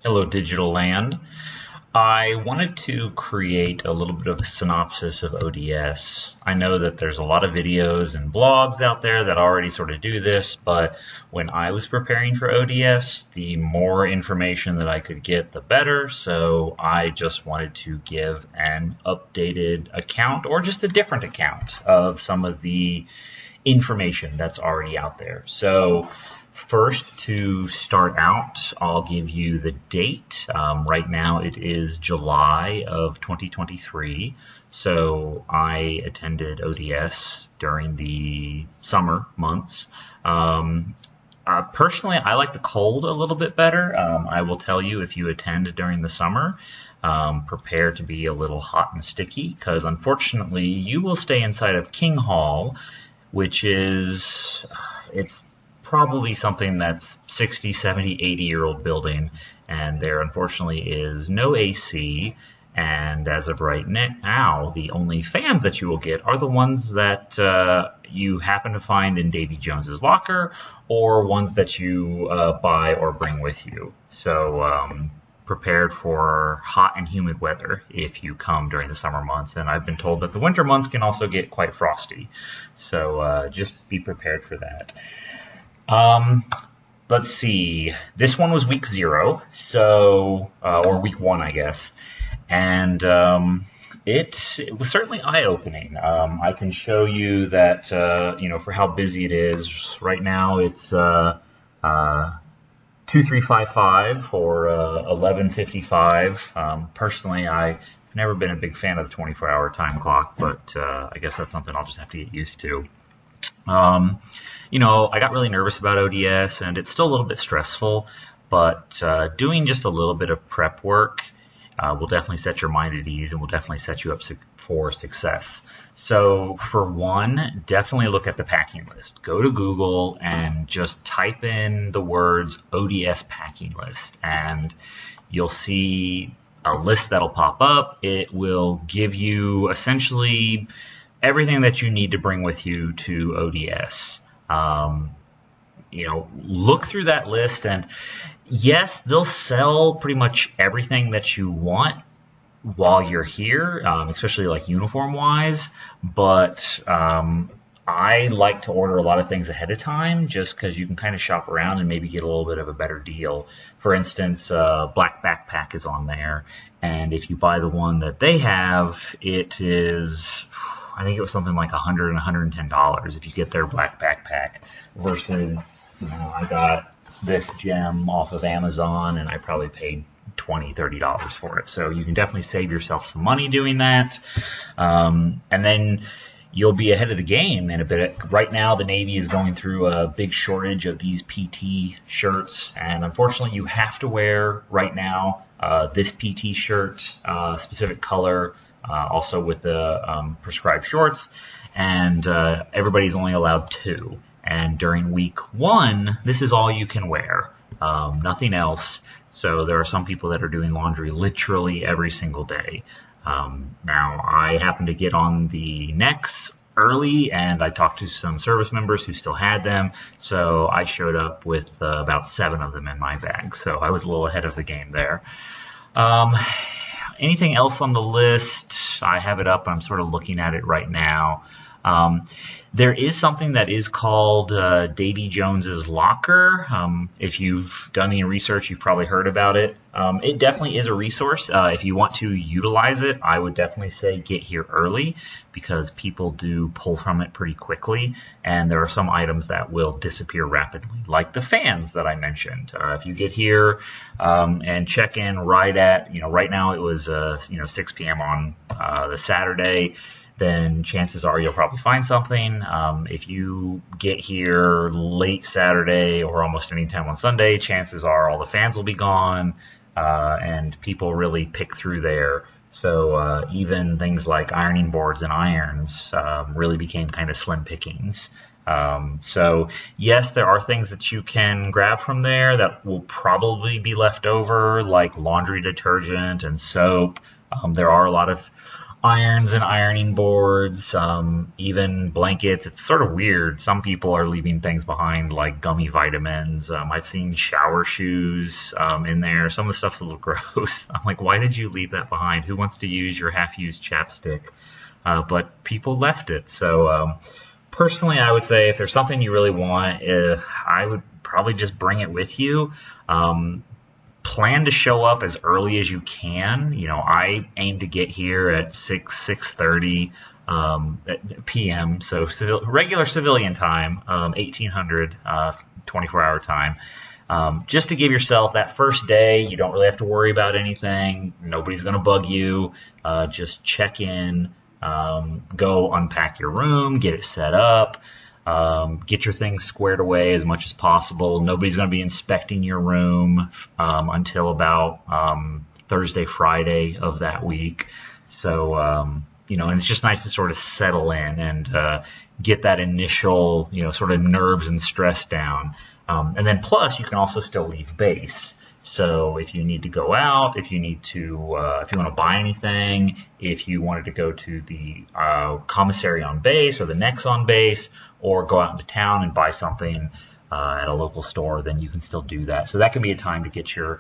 Hello, Digital Land. I wanted to create a little bit of a synopsis of ODS. I know that there's a lot of videos and blogs out there that already sort of do this, but when I was preparing for ODS, the more information that I could get, the better. So I just wanted to give an updated account or just a different account of some of the information that's already out there. So first, to start out, I'll give you the date. Right now it is July of 2023. So I attended ODS during the summer months. Personally, I like the cold a little bit better. I will tell you, if you attend during the summer, prepare to be a little hot and sticky, because unfortunately you will stay inside of King Hall, which is, it's probably something that's 60, 70, 80-year-old building, and there unfortunately is no AC, and as of right now, the only fans that you will get are the ones that you happen to find in Davy Jones's locker, or ones that you buy or bring with you. So prepared for hot and humid weather if you come during the summer months, and I've been told that the winter months can also get quite frosty, so just be prepared for that. Let's see. This one was week 0, so or week 1, I guess, and it was certainly eye-opening. I can show you that for how busy it is right now. It's 2355 or 1155. Personally, I've never been a big fan of the 24-hour time clock, but I guess that's something I'll just have to get used to. I got really nervous about ODS, and it's still a little bit stressful, but doing just a little bit of prep work will definitely set your mind at ease and will definitely set you up for success. So for one, definitely look at the packing list. Go to Google and just type in the words ODS packing list, and you'll see a list that'll pop up. It will give you essentially everything that you need to bring with you to ODS. Look through that list, and yes, they'll sell pretty much everything that you want while you're here, especially like uniform wise, but I like to order a lot of things ahead of time just because you can kind of shop around and maybe get a little bit of a better deal. For instance, Black Backpack is on there, and if you buy the one that they have, it is, I think it was something like $100 and $110 if you get their Black Backpack, versus I got this gem off of Amazon and I probably paid $20, $30 for it. So you can definitely save yourself some money doing that. And then you'll be ahead of the game in a bit. Right now, the Navy is going through a big shortage of these PT shirts, and unfortunately, you have to wear right now this PT shirt, specific color, also with the prescribed shorts, and everybody's only allowed 2. And during week 1, this is all you can wear, nothing else. So there are some people that are doing laundry literally every single day. Now, I happened to get on the necks early, and I talked to some service members who still had them, so I showed up with about 7 of them in my bag. So I was a little ahead of the game there. Anything else on the list? I have it up. I'm sort of looking at it right now. There is something that is called Davy Jones's Locker. If you've done any research, you've probably heard about it. It definitely is a resource. If you want to utilize it, I would definitely say get here early, because people do pull from it pretty quickly, and there are some items that will disappear rapidly, like the fans that I mentioned. If you get here and check in right at, right now it was 6 p.m. on the Saturday, then chances are you'll probably find something. If you get here late Saturday or almost any time on Sunday, chances are all the fans will be gone, and people really pick through there. So even things like ironing boards and irons really became kind of slim pickings. So yes, there are things that you can grab from there that will probably be left over, like laundry detergent and soap. There are a lot of irons and ironing boards, even blankets. It's sort of weird. Some people are leaving things behind like gummy vitamins. I've seen shower shoes in there. Some of the stuff's a little gross. I'm like, why did you leave that behind? Who wants to use your half-used chapstick? But people left it. So personally, I would say if there's something you really want, I would probably just bring it with you. Plan to show up as early as you can. I aim to get here at 6:30 p.m. So regular civilian time, 1800, 24-hour time. Just to give yourself that first day, you don't really have to worry about anything. Nobody's going to bug you. Just check in, go unpack your room, get it set up. Get your things squared away as much as possible. Nobody's going to be inspecting your room until about Thursday, Friday of that week. So, and it's just nice to sort of settle in and get that initial, sort of nerves and stress down. And then plus, you can also still leave base. So if you need to go out, if you need to, if you want to buy anything, if you wanted to go to the commissary on base or the next on base, or go out into town and buy something at a local store, then you can still do that. So that can be a time to get your,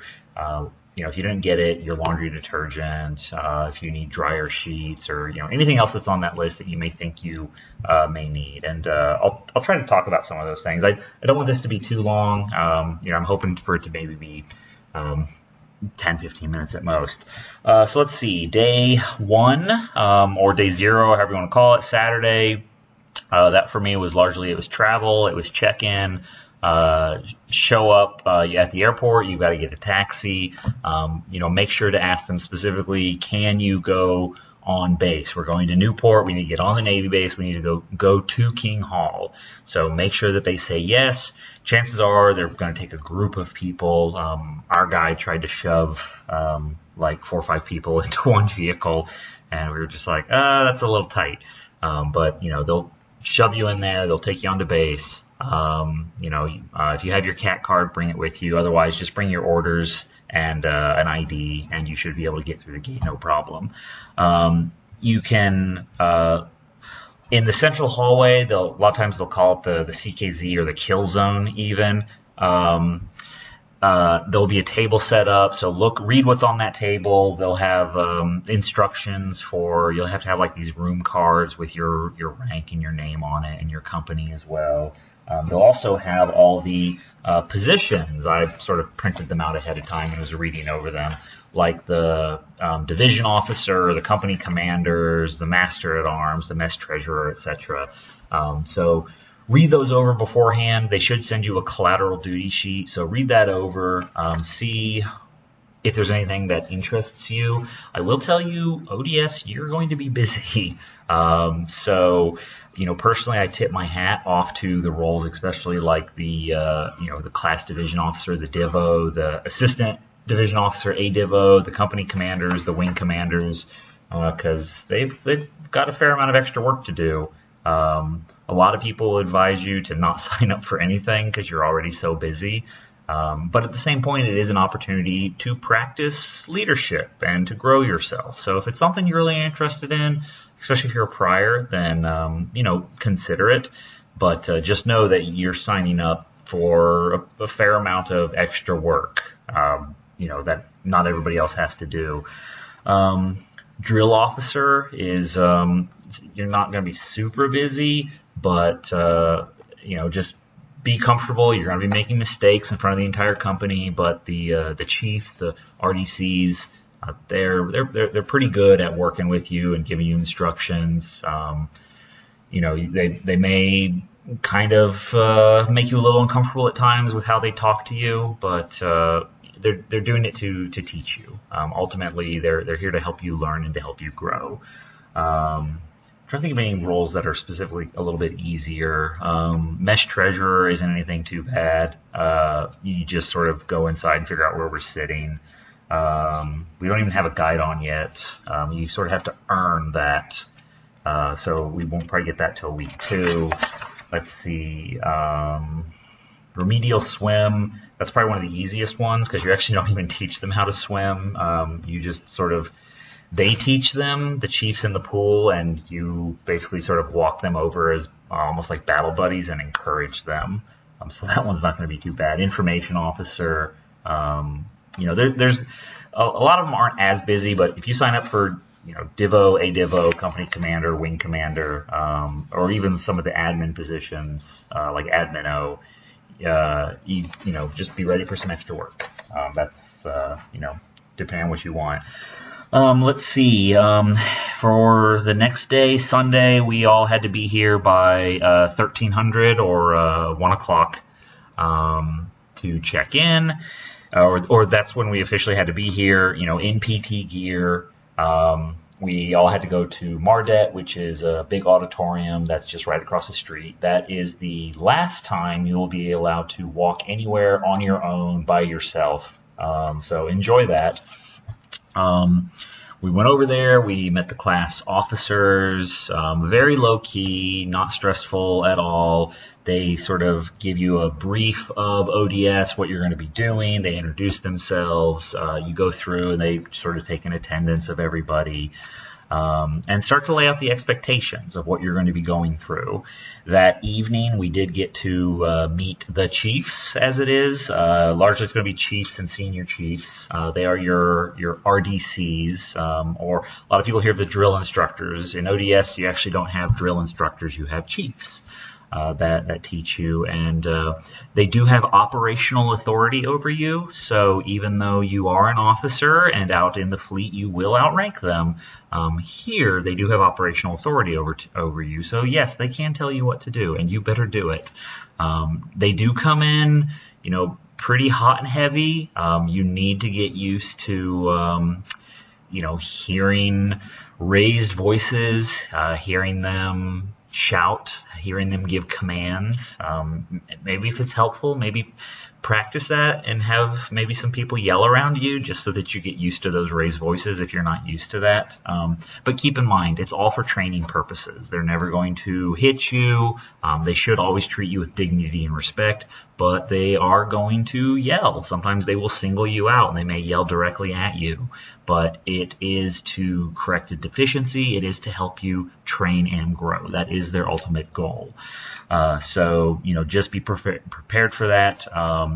if you didn't get it, your laundry detergent, if you need dryer sheets, or anything else that's on that list that you may think you may need. And I'll try to talk about some of those things. I don't want this to be too long. I'm hoping for it to maybe be 10, 15 minutes at most. So let's see, day 1 or day 0, however you want to call it, Saturday. That for me was largely, it was travel, it was check-in, show up at the airport, you've got to get a taxi, make sure to ask them specifically, can you go on base? We're going to Newport, we need to get on the Navy base, we need to go to King Hall. So make sure that they say yes. Chances are they're going to take a group of people. Our guy tried to shove like 4 or 5 people into one vehicle, and we were just like, that's a little tight. But they'll shove you in there, they'll take you onto base. If you have your CAT card, bring it with you. Otherwise, just bring your orders and an ID, and you should be able to get through the gate, no problem. You can, in the central hallway, a lot of times they'll call it the CKZ or the kill zone even. There'll be a table set up, so read what's on that table. They'll have instructions you'll have to have like these room cards with your rank and your name on it and your company as well. They'll also have all the positions. I sort of printed them out ahead of time and was reading over them, like the division officer, the company commanders, the master at arms, the mess treasurer, etc. So read those over beforehand. They should send you a collateral duty sheet, so read that over. See if there's anything that interests you. I will tell you, ODS, you're going to be busy. Personally, I tip my hat off to the roles, especially like the class division officer, the DIVO, the assistant division officer, ADIVO, the company commanders, the wing commanders, because they've got a fair amount of extra work to do. A lot of people advise you to not sign up for anything because you're already so busy. But at the same point, it is an opportunity to practice leadership and to grow yourself. So if it's something you're really interested in, especially if you're a prior, then, consider it. But just know that you're signing up for a fair amount of extra work, that not everybody else has to do. Drill officer is, you're not going to be super busy, but, just be comfortable. You're going to be making mistakes in front of the entire company, but the chiefs, the RDCs, they're pretty good at working with you and giving you instructions. They may kind of make you a little uncomfortable at times with how they talk to you, but they're doing it to teach you. Ultimately, they're here to help you learn and to help you grow. I'm trying to think of any roles that are specifically a little bit easier. Mesh treasurer isn't anything too bad. You just sort of go inside and figure out where we're sitting. We don't even have a guide on yet. You sort of have to earn that. So we won't probably get that till week 2. Let's see. Remedial swim. That's probably one of the easiest ones because you actually don't even teach them how to swim. You just sort of They teach them, the chiefs in the pool, and you basically sort of walk them over as almost like battle buddies and encourage them. So that one's not going to be too bad. Information officer, there's a lot of them aren't as busy, but if you sign up for Divo, ADivo, company commander, wing commander, or even some of the admin positions like admin O, just be ready for some extra work. That's depending on what you want. Let's see. For the next day, Sunday, we all had to be here by 1300 or 1 o'clock to check in, or that's when we officially had to be here. In PT gear. We all had to go to Mardet, which is a big auditorium that's just right across the street. That is the last time you will be allowed to walk anywhere on your own by yourself. So enjoy that. We went over there. We met the class officers. Very low key, not stressful at all. They sort of give you a brief of ODS, what you're going to be doing. They introduce themselves. You go through and they sort of take an attendance of everybody. And start to lay out the expectations of what you're going to be going through. That evening, we did get to meet the chiefs, as it is. Largely, it's going to be chiefs and senior chiefs. They are your RDCs, or a lot of people hear the drill instructors. In ODS, you actually don't have drill instructors; you have chiefs. That teach you, and they do have operational authority over you. So even though you are an officer and out in the fleet, you will outrank them. Here, they do have operational authority over you. So yes, they can tell you what to do, and you better do it. They do come in, pretty hot and heavy. You need to get used to, hearing raised voices, hearing them shout, hearing them give commands. Maybe if it's helpful, maybe practice that and have maybe some people yell around you just so that you get used to those raised voices if you're not used to that. But keep in mind, it's all for training purposes. They're never going to hit you. They should always treat you with dignity and respect, but they are going to yell. Sometimes they will single you out and they may yell directly at you. But it is to correct a deficiency. It is to help you train and grow. That is their ultimate goal. So just be prepared for that.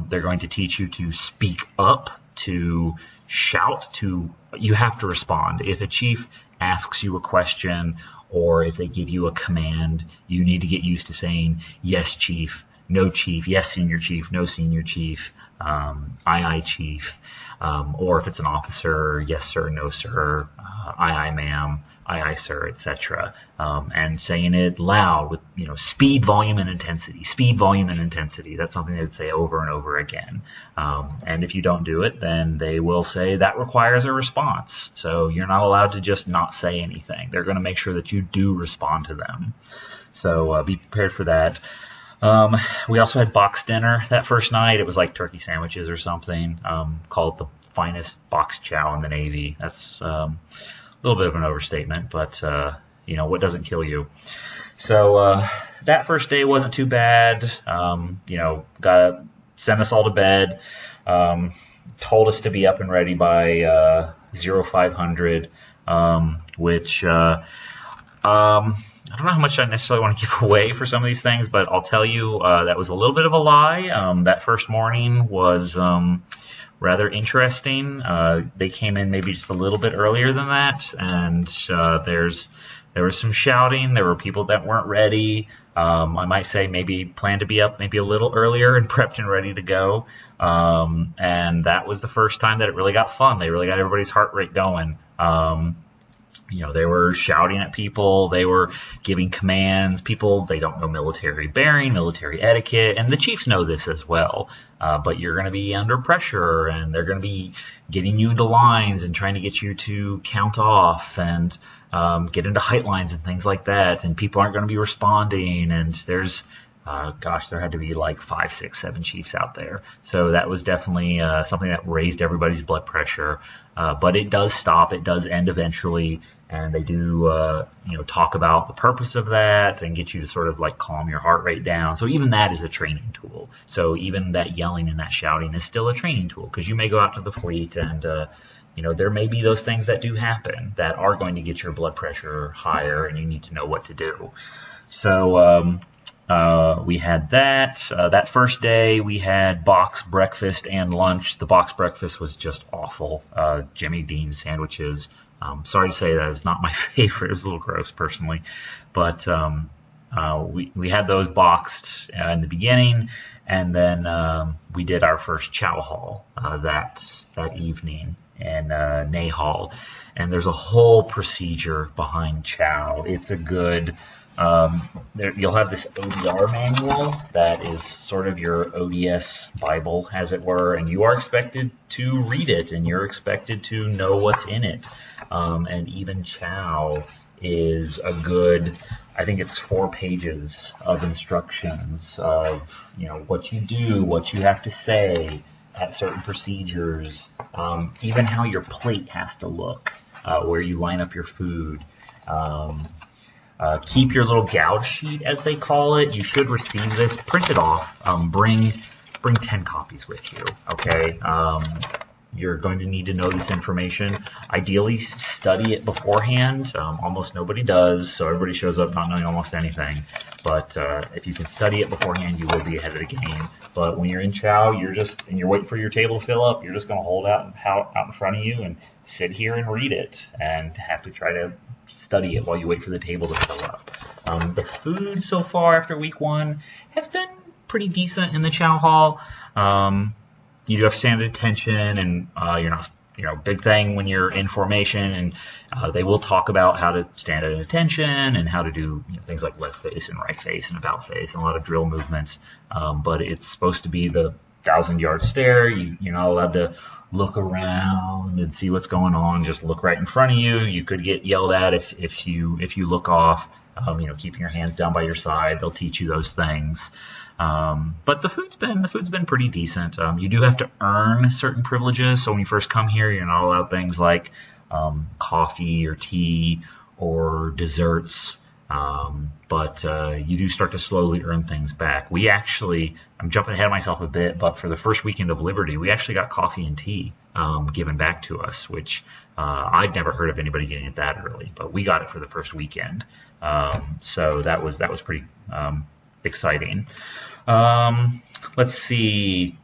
They're going to teach you to speak up, to shout, you have to respond. If a chief asks you a question or if they give you a command, you need to get used to saying, yes, chief, no chief, yes, senior chief, no senior chief, aye, chief. Or if it's an officer, yes, sir, no, sir, aye, ma'am, aye, sir, etc. And saying it loud with, speed, volume, and intensity. Speed, volume, and intensity. That's something they'd say over and over again. And if you don't do it, then they will say that requires a response. So you're not allowed to just not say anything. They're going to make sure that you do respond to them. So be prepared for that. We also had box dinner that first night. It was like turkey sandwiches or something. Called the finest box chow in the Navy. That's a little bit of an overstatement, but what doesn't kill you? So that first day wasn't too bad. Got sent us all to bed. Told us to be up and ready by 0500, which I don't know how much I necessarily want to give away for some of these things, but I'll tell you that was a little bit of a lie. That first morning was rather interesting. They came in maybe just a little bit earlier than that, and there was some shouting. There were people that weren't ready. I might say maybe planned to be up maybe a little earlier and prepped and ready to go. And that was the first time that it really got fun. They really got everybody's heart rate going. They were shouting at people. They were giving commands. People, they don't know military bearing, military etiquette, and the chiefs know this as well. But you're going to be under pressure, and they're going to be getting you into lines and trying to get you to count off and get into height lines and things like that. And people aren't going to be responding, and there's there had to be like 5, 6, 7 chiefs out there. So that was definitely something that raised everybody's blood pressure. But it does stop. It does end eventually. And they do, talk about the purpose of that and get you to sort of like calm your heart rate down. So even that is a training tool. So even that yelling and that shouting is still a training tool, because you may go out to the fleet and, there may be those things that do happen that are going to get your blood pressure higher, and you need to know what to do. So we had that. That first day, we had boxed breakfast and lunch. The boxed breakfast was just awful. Jimmy Dean sandwiches. Sorry to say that is not my favorite. It was a little gross, personally. But we had those boxed in the beginning, and then we did our first chow hall that evening in Nay Hall. And there's a whole procedure behind chow. It's a good... you'll have this ODR manual that is sort of your ODS Bible, as it were, and you are expected to read it, and you're expected to know what's in it. And even chow is a good, I think it's 4 pages of instructions of, what you do, what you have to say at certain procedures, even how your plate has to look, where you line up your food. Keep your little gouge sheet, as they call it. You should receive this. Print it off. Bring 10 copies with you, okay? You're going to need to know this information. Ideally, study it beforehand. Almost nobody does, so everybody shows up not knowing almost anything. But if you can study it beforehand, you will be ahead of the game. But when you're in chow, and you're waiting for your table to fill up, you're just going to hold out in front of you and sit here and read it, and have to try to study it while you wait for the table to fill up. The food so far after week 1 has been pretty decent in the chow hall. You do have to stand at attention, and you're not, big thing when you're in formation, and they will talk about how to stand at attention and how to do things like left face and right face and about face and a lot of drill movements. But it's supposed to be the 1,000-yard stare. You're not allowed to look around and see what's going on. Just look right in front of you. You could get yelled at if you look off. Keeping your hands down by your side. They'll teach you those things. But the food's been pretty decent. You do have to earn certain privileges. So when you first come here, you're not allowed things like coffee or tea or desserts. But you do start to slowly earn things back. I'm jumping ahead of myself a bit, but for the first weekend of Liberty, we actually got coffee and tea given back to us, which I'd never heard of anybody getting it that early, but we got it for the first weekend. So that was pretty exciting. Let's see.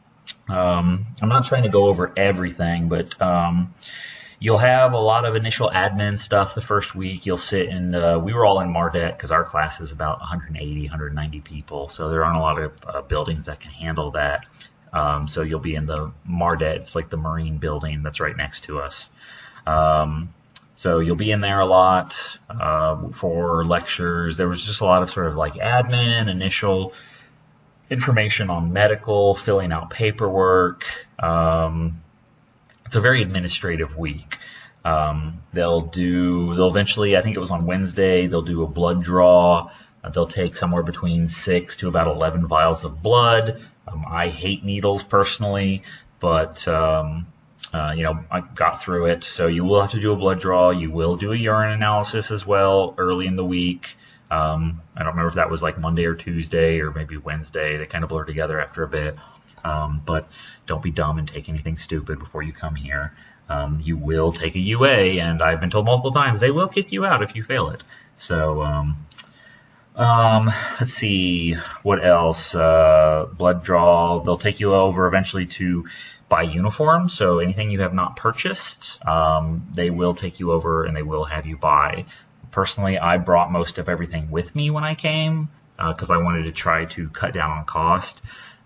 I'm not trying to go over everything, but you'll have a lot of initial admin stuff the first week. You'll sit in, we were all in Mardet because our class is about 180, 190 people. So there aren't a lot of buildings that can handle that. So you'll be in the Mardet. It's like the Marine building that's right next to us. So you'll be in there a lot for lectures. There was just a lot of sort of like admin, initial information on medical, filling out paperwork. It's a very administrative week. They'll eventually, I think it was on Wednesday, they'll do a blood draw. They'll take somewhere between 6 to about 11 vials of blood. I hate needles personally, but I got through it. So you will have to do a blood draw. You will do a urine analysis as well early in the week. I don't remember if that was like Monday or Tuesday or maybe Wednesday. They kind of blur together after a bit. But don't be dumb and take anything stupid before you come here. You will take a UA, and I've been told multiple times they will kick you out if you fail it. So, let's see, what else? Blood draw. They'll take you over eventually to buy uniforms. So anything you have not purchased, they will take you over and they will have you buy. Personally, I brought most of everything with me when I came because I wanted to try to cut down on cost.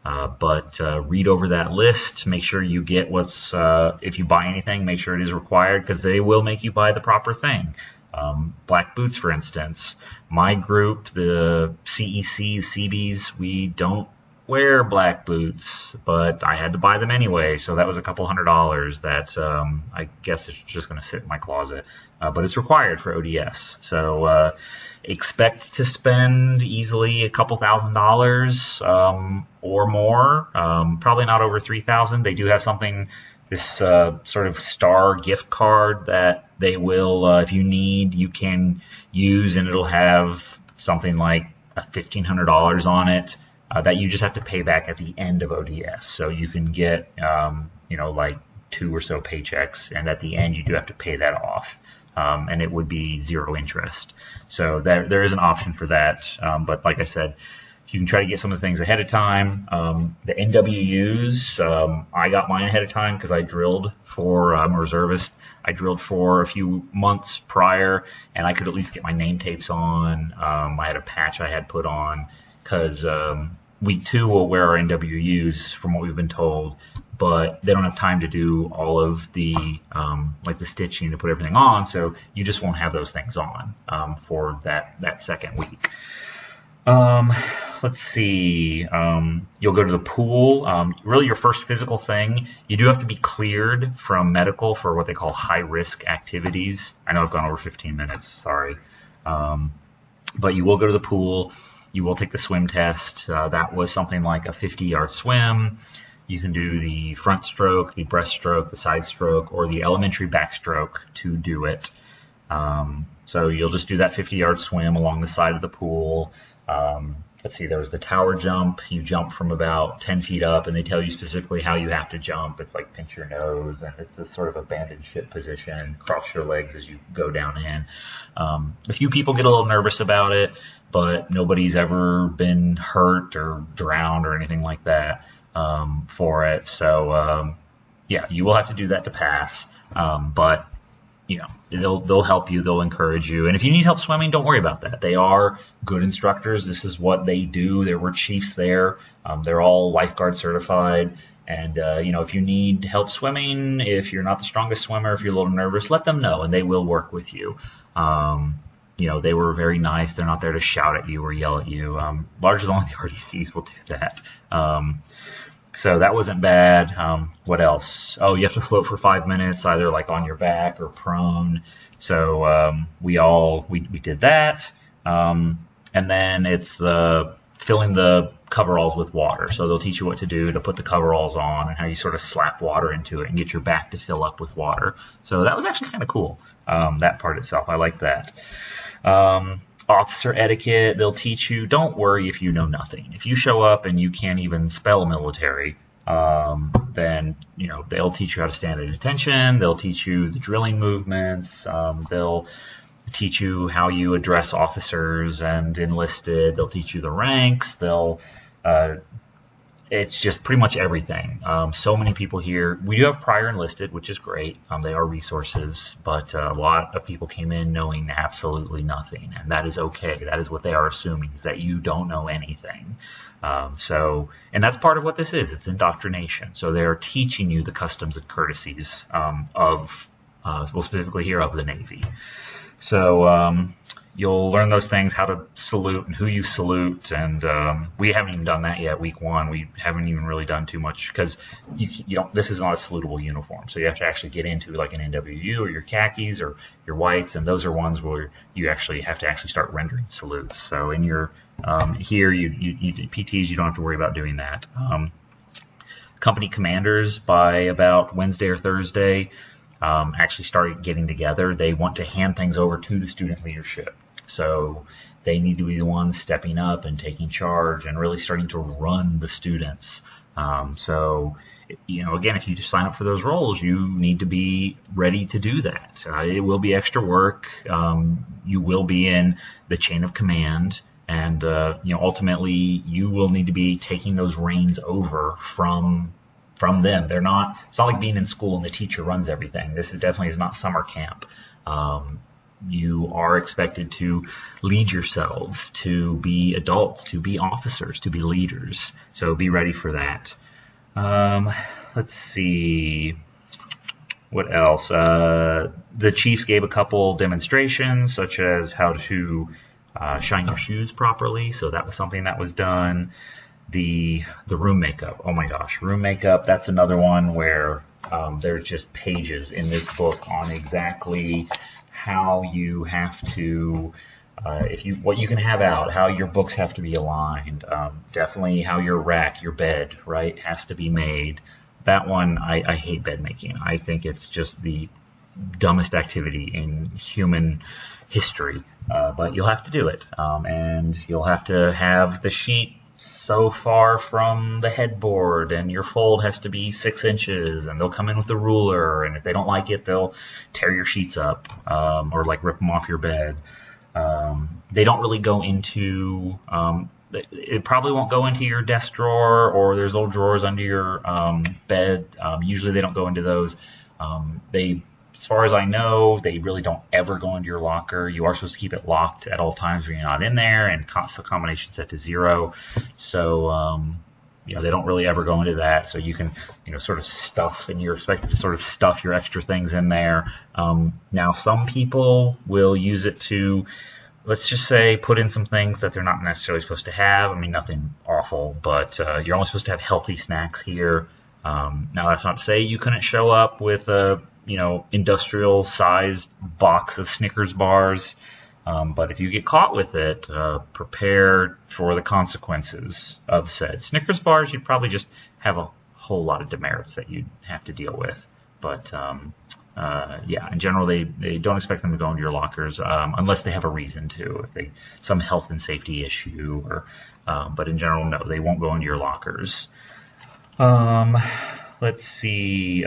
But read over that list, make sure you get if you buy anything, make sure it is required because they will make you buy the proper thing. Black boots, for instance. My group, the CEC, CBs, we don't wear black boots, but I had to buy them anyway, so that was a couple $100 that I guess it's just going to sit in my closet. But it's required for ODS. So expect to spend easily a couple $1,000s or more, probably not over $3,000. They do have something, this sort of star gift card that they will, if you need, you can use, and it'll have something like $1,500 on it that you just have to pay back at the end of ODS. So you can get, like 2 or so paychecks, and at the end you do have to pay that off. And it would be 0 interest. So there is an option for that. But like I said, you can try to get some of the things ahead of time. The NWUs, I got mine ahead of time because I drilled for, I'm a reservist. I drilled for a few months prior, and I could at least get my name tapes on. I had a patch I had put on because week 2 will wear our NWUs from what we've been told, but they don't have time to do all of the like the stitching to put everything on, so you just won't have those things on for that second week. Let's see. You'll go to the pool. Really, your first physical thing, you do have to be cleared from medical for what they call high-risk activities. I know I've gone over 15 minutes. Sorry. But you will go to the pool. You will take the swim test. That was something like a 50-yard swim. You can do the front stroke, the breaststroke, the side stroke, or the elementary backstroke to do it. So you'll just do that 50-yard swim along the side of the pool. Let's see, there was the tower jump. You jump from about 10 feet up, and they tell you specifically how you have to jump. It's like pinch your nose, and it's this sort of abandoned ship position. Cross your legs as you go down in. A few people get a little nervous about it, but nobody's ever been hurt or drowned or anything like that for it. So, yeah, you will have to do that to pass. But you know, they'll help you, they'll encourage you. And if you need help swimming, don't worry about that. They are good instructors. This is what they do. There were chiefs there. They're all lifeguard certified. And, you know, if you need help swimming, if you're not the strongest swimmer, if you're a little nervous, let them know and they will work with you. You know, they were very nice. They're not there to shout at you or yell at you. Largely only the RDCs will do that. So that wasn't bad. What else? Oh, you have to float for 5 minutes, either like on your back or prone. So we did that. And then it's the filling the coveralls with water. So they'll teach you what to do to put the coveralls on and how you sort of slap water into it and get your back to fill up with water. So that was actually kind of cool, that part itself. I like that. Officer etiquette, they'll teach you, don't worry if you know nothing. If you show up and you can't even spell military, then, you know, they'll teach you how to stand at attention. They'll teach you the drilling movements. They'll teach you how you address officers and enlisted. They'll teach you the ranks. It's just pretty much everything. So many people here. We do have prior enlisted, which is great. They are resources, but a lot of people came in knowing absolutely nothing, and that is okay. That is what they are assuming, is that you don't know anything. And that's part of what this is. It's indoctrination. So they are teaching you the customs and courtesies of, well, specifically here, of the Navy. So you'll learn those things, how to salute and who you salute, and we haven't even done that yet. Week 1, we haven't even really done too much because you don't. This is not a salutable uniform, so you have to actually get into like an NWU or your khakis or your whites, and those are ones where you actually have to start rendering salutes. So in your here, you PTs, you don't have to worry about doing that. Company commanders, by about Wednesday or Thursday, actually started getting together. They want to hand things over to the student leadership. So they need to be the ones stepping up and taking charge and really starting to run the students. So, you know, again, if you just sign up for those roles, you need to be ready to do that. It will be extra work. You will be in the chain of command. And, you know, ultimately you will need to be taking those reins over from them. It's not like being in school and the teacher runs everything. This definitely is not summer camp. You are expected to lead yourselves, to be adults, to be officers, to be leaders. So be ready for that. Let's see. What else? The chiefs gave a couple demonstrations, such as how to shine your shoes properly. So that was something that was done. The room makeup. Oh my gosh, room makeup. That's another one where there's just pages in this book on exactly how you have to, what you can have out, how your books have to be aligned. Definitely how your rack, your bed, right, has to be made. That one, I hate bed making. I think it's just the dumbest activity in human history. But you'll have to do it, and you'll have to have the sheet so far from the headboard, and your fold has to be 6 inches, and they'll come in with a ruler, and if they don't like it, they'll tear your sheets up, or like rip them off your bed. They don't really go into, it probably won't go into your desk drawer, or there's little drawers under your bed. Usually they don't go into those. As far as I know, they really don't ever go into your locker. You are supposed to keep it locked at all times when you're not in there, and console combination set to 0. So, they don't really ever go into that. So you can, sort of stuff, and you're expected to sort of stuff your extra things in there. Now, some people will use it to, let's just say, put in some things that they're not necessarily supposed to have. I mean, nothing awful, but you're only supposed to have healthy snacks here. Now, that's not to say you couldn't show up with a industrial sized box of Snickers bars. But if you get caught with it, prepare for the consequences of said. Snickers bars, you'd probably just have a whole lot of demerits that you'd have to deal with. But in general, they don't expect them to go into your lockers unless they have a reason to, if some health and safety issue. But in general, no, they won't go into your lockers. Let's see.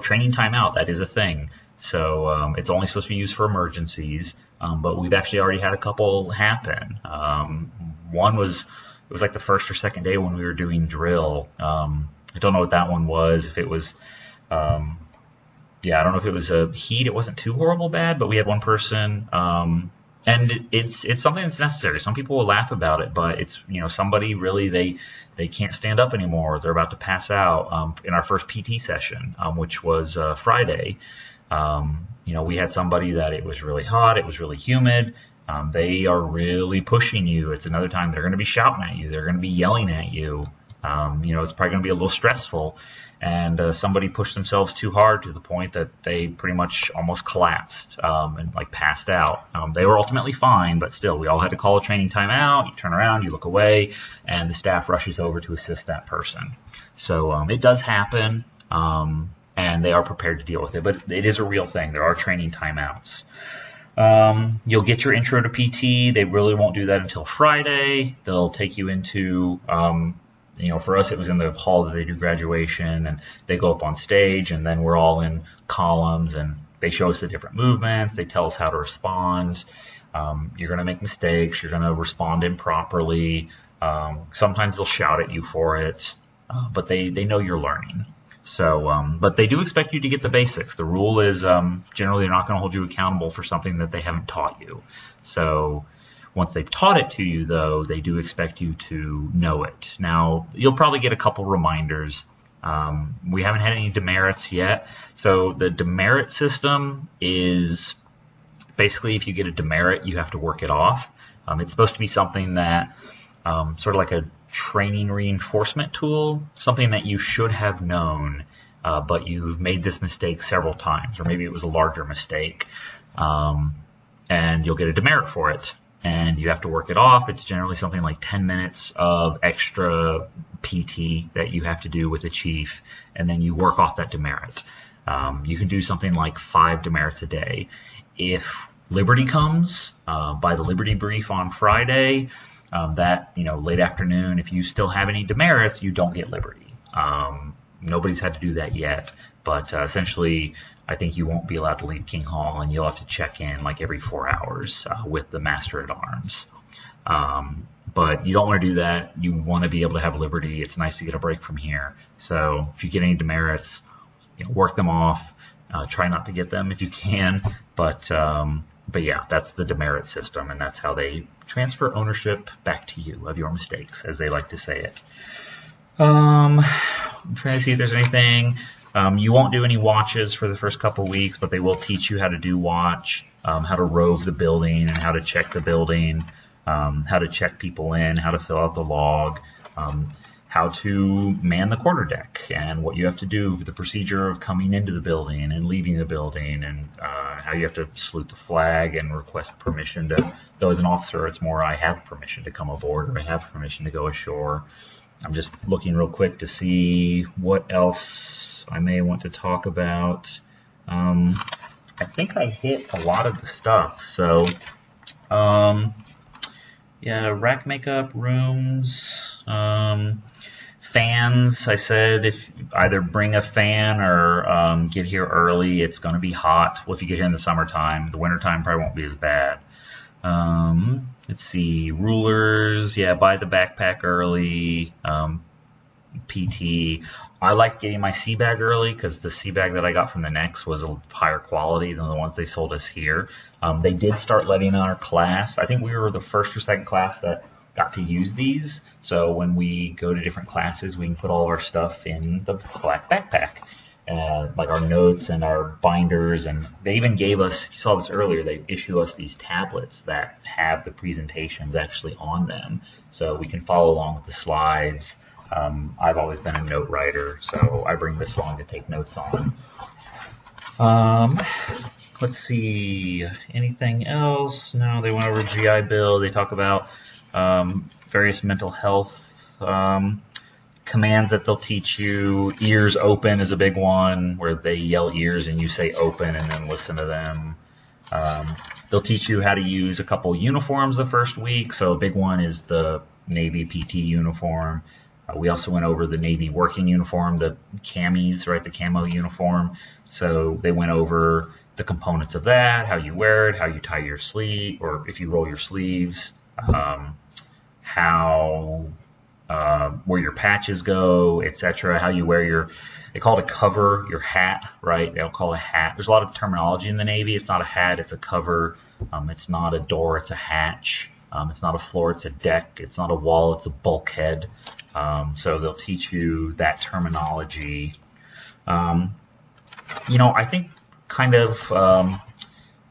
Training timeout, that is a thing. So it's only supposed to be used for emergencies, but we've actually already had a couple happen. One was, it was like the first or second day when we were doing drill. I don't know what that one was. If it was, I don't know if it was a heat. It wasn't too horrible bad, but we had one person, and it's something that's necessary. Some people will laugh about it, but it's, somebody really, they can't stand up anymore. They're about to pass out. In our first PT session, which was Friday, we had somebody that it was really hot, it was really humid. They are really pushing you. It's another time they're going to be shouting at you. They're going to be yelling at you. It's probably going to be a little stressful. And somebody pushed themselves too hard to the point that they pretty much almost collapsed and passed out. They were ultimately fine, but still, we all had to call a training timeout. You turn around, you look away, and the staff rushes over to assist that person. So it does happen, and they are prepared to deal with it. But it is a real thing. There are training timeouts. You'll get your intro to PT. They really won't do that until Friday. They'll take you into for us, it was in the hall that they do graduation, and they go up on stage, and then we're all in columns, and they show us the different movements. They tell us how to respond. You're going to make mistakes. You're going to respond improperly. Sometimes they'll shout at you for it, but they know you're learning. So, but they do expect you to get the basics. The rule is generally they're not going to hold you accountable for something that they haven't taught you. So once they've taught it to you, though, they do expect you to know it. Now, you'll probably get a couple reminders. We haven't had any demerits yet. So the demerit system is basically if you get a demerit, you have to work it off. It's supposed to be something that sort of like a training reinforcement tool, something that you should have known, but you've made this mistake several times, or maybe it was a larger mistake, and you'll get a demerit for it. And you have to work it off. It's generally something like 10 minutes of extra PT that you have to do with the chief, and then you work off that demerit. You can do something like 5 demerits a day. If Liberty comes by the Liberty brief on Friday, that late afternoon, if you still have any demerits, you don't get Liberty. Nobody's had to do that yet, but essentially, I think you won't be allowed to leave King Hall, and you'll have to check in every 4 hours with the Master at Arms. But you don't want to do that. You want to be able to have Liberty. It's nice to get a break from here. So if you get any demerits, work them off. Try not to get them if you can. But yeah, that's the demerit system, and that's how they transfer ownership back to you of your mistakes, as they like to say it. I'm trying to see if there's anything. You won't do any watches for the first couple weeks, but they will teach you how to do watch, how to rove the building, and how to check the building, how to check people in, how to fill out the log, how to man the quarterdeck, and what you have to do for the procedure of coming into the building and leaving the building, and how you have to salute the flag and request permission to, though as an officer it's more I have permission to come aboard, or I have permission to go ashore. I'm just looking real quick to see what else I may want to talk about. I think I hit a lot of the stuff. So Yeah, rack makeup, rooms, fans. I said if either bring a fan or get here early. It's going to be hot. Well, if you get here in the summertime, the wintertime probably won't be as bad. Let's see, rulers. Yeah, buy the backpack early. PT. I like getting my sea bag early because the sea bag that I got from the Next was a higher quality than the ones they sold us here. They did start letting our class. I think we were the first or second class that got to use these. So when we go to different classes, we can put all of our stuff in the black backpack. Like our notes and our binders, and they even gave us, you saw this earlier, they issue us these tablets that have the presentations actually on them, so we can follow along with the slides. I've always been a note writer, so I bring this along to take notes on. Let's see, anything else? No, they went over GI Bill. They talk about various mental health commands that they'll teach you. Ears open is a big one, where they yell ears and you say open and then listen to them. They'll teach you how to use a couple uniforms the first week. So a big one is the Navy PT uniform. We also went over the Navy working uniform, the camis, right, the camo uniform. So they went over the components of that, how you wear it, how you tie your sleeve, or if you roll your sleeves, how where your patches go, etc. How you wear your, they call it a cover, your hat, right? They'll call it a hat. There's a lot of terminology in the Navy. It's not a hat, it's a cover. It's not a door, it's a hatch. It's not a floor, it's a deck. It's not a wall, it's a bulkhead. So they'll teach you that terminology. I think kind of,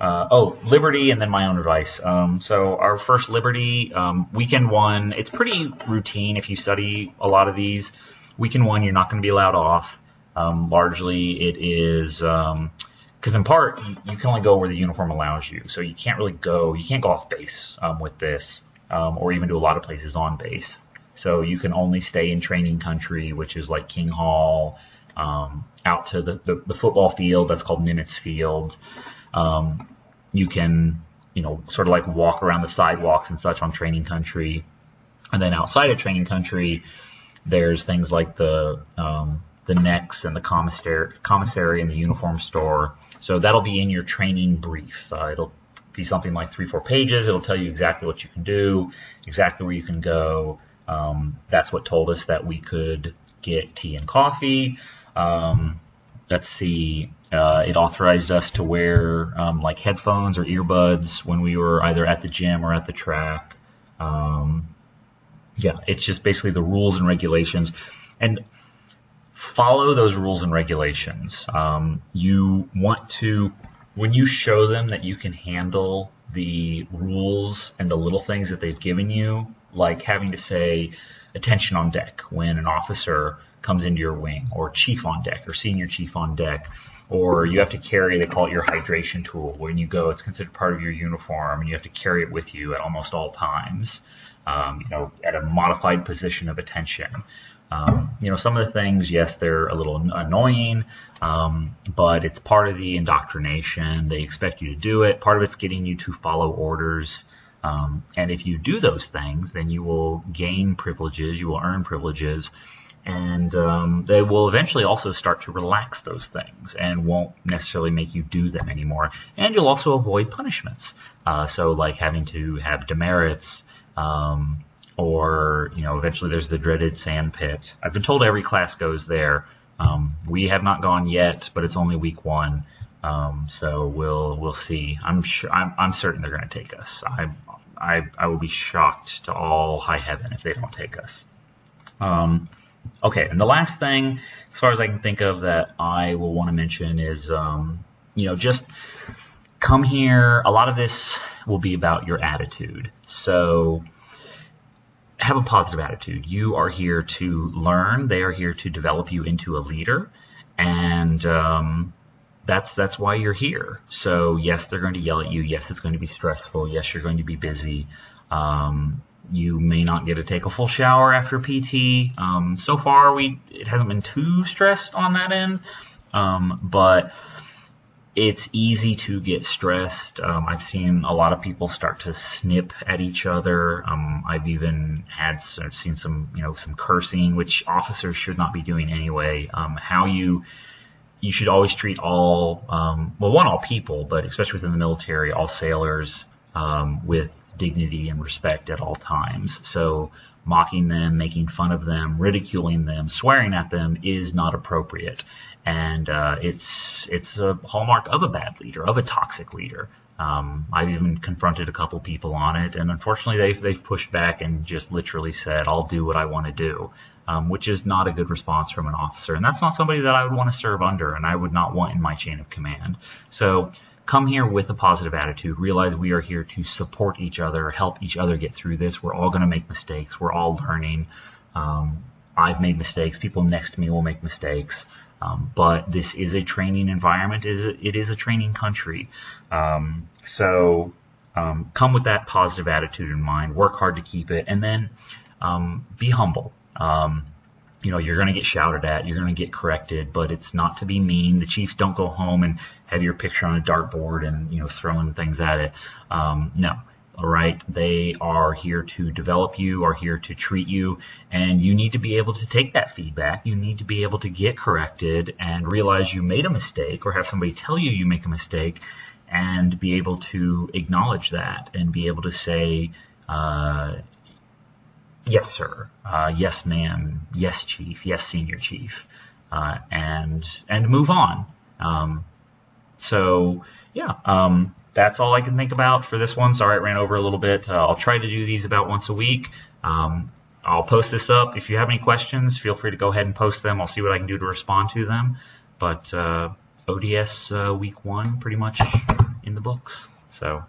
Liberty and then my own advice. So our first Liberty, weekend one, it's pretty routine if you study a lot of these. Weekend one, you're not going to be allowed off. Largely it is, because in part, you can only go where the uniform allows you. So you can't go off base with this, or even do a lot of places on base. So you can only stay in training country, which is like King Hall, out to the football field, that's called Nimitz Field. You can, sort of like walk around the sidewalks and such on training country. And then outside of training country, there's things like the necks and the commissary and the uniform store. So that'll be in your training brief. It'll be something like 3-4 pages. It'll tell you exactly what you can do, exactly where you can go. That's what told us that we could get tea and coffee. Let's see. It authorized us to wear like headphones or earbuds when we were either at the gym or at the track. It's just basically the rules and regulations. And follow those rules and regulations. You want to, when you show them that you can handle the rules and the little things that they've given you, like having to say attention on deck when an officer comes into your wing, or chief on deck, or senior chief on deck, or you have to carry, they call it your hydration tool. When you go, it's considered part of your uniform, and you have to carry it with you at almost all times, at a modified position of attention. Some of the things, yes, they're a little annoying, but it's part of the indoctrination. They expect you to do it. Part of it's getting you to follow orders. And if you do those things, then you will gain privileges, you will earn privileges, and they will eventually also start to relax those things and won't necessarily make you do them anymore. And you'll also avoid punishments. So like having to have demerits, or eventually there's the dreaded sand pit. I've been told every class goes there. We have not gone yet, but it's only week 1. So we'll see. I'm certain they're going to take us. I will be shocked to all high heaven if they don't take us. Okay, and the last thing, as far as I can think of, that I will want to mention is, just come here. A lot of this will be about your attitude. So have a positive attitude. You are here to learn. They are here to develop you into a leader. And that's why you're here. So yes, they're going to yell at you. Yes, it's going to be stressful. Yes, you're going to be busy. You may not get to take a full shower after PT. So far, it hasn't been too stressed on that end. But it's easy to get stressed. I've seen a lot of people start to snip at each other. I've even seen some, some cursing, which officers should not be doing anyway. You should always treat all, all people, but especially within the military, all sailors with dignity and respect at all times. So mocking them, making fun of them, ridiculing them, swearing at them is not appropriate. And it's a hallmark of a bad leader, of a toxic leader. I've even confronted a couple people on it, and unfortunately they've pushed back and just literally said, "I'll do what I want to do," which is not a good response from an officer. And that's not somebody that I would want to serve under, and I would not want in my chain of command. So come here with a positive attitude. Realize we are here to support each other, help each other get through this. We're all going to make mistakes. We're all learning. I've made mistakes. People next to me will make mistakes. But this is a training environment. It is a training country. So come with that positive attitude in mind. Work hard to keep it. And then be humble. You're going to get shouted at, you're going to get corrected, but it's not to be mean. The Chiefs don't go home and have your picture on a dartboard and, throwing things at it. No. All right. They are here to develop you, are here to treat you, and you need to be able to take that feedback. You need to be able to get corrected and realize you made a mistake, or have somebody tell you you make a mistake, and be able to acknowledge that and be able to say, yes, sir. Yes, ma'am. Yes, chief. Yes, senior chief. And move on. That's all I can think about for this one. Sorry, it ran over a little bit. I'll try to do these about once a week. I'll post this up. If you have any questions, feel free to go ahead and post them. I'll see what I can do to respond to them. But ODS week 1 pretty much in the books. So